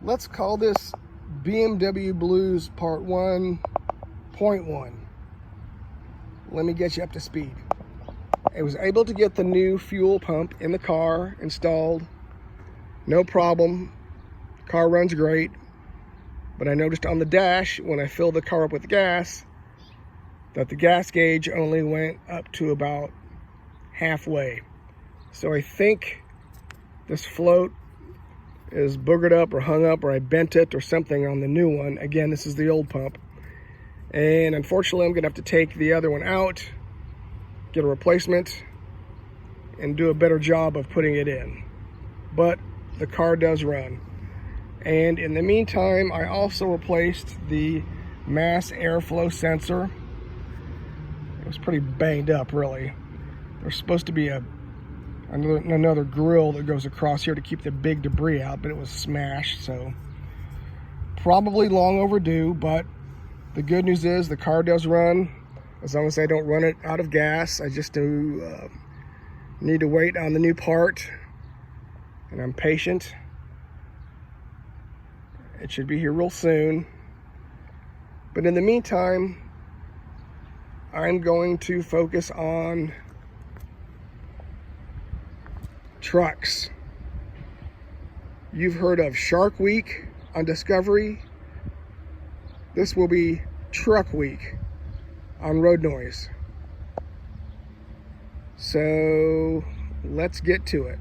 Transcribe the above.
Let's call this BMW Blues Part 1.1. Let me get you up to speed. I was able to get the new fuel pump in the car installed. No problem. Car runs great. But I noticed on the dash, when I filled the car up with gas, that the gas gauge only went up to about halfway. So I think this float is boogered up or hung up, or I bent it or something on the new one. Again, this is the old pump. And unfortunately, I'm gonna have to take the other one out, get a replacement, and do a better job of putting it in. But the car does run. And in the meantime, I also replaced the mass airflow sensor. It was pretty banged up, really. There's supposed to be another grill that goes across here to keep the big debris out, but it was smashed, so probably long overdue. But the good news is the car does run, as long as I don't run it out of gas. I just need to wait on the new part, and I'm patient. It should be here real soon. But in the meantime, I'm going to focus on trucks. You've heard of Shark Week on Discovery. This will be Truck Week on Road Noise. So let's get to it.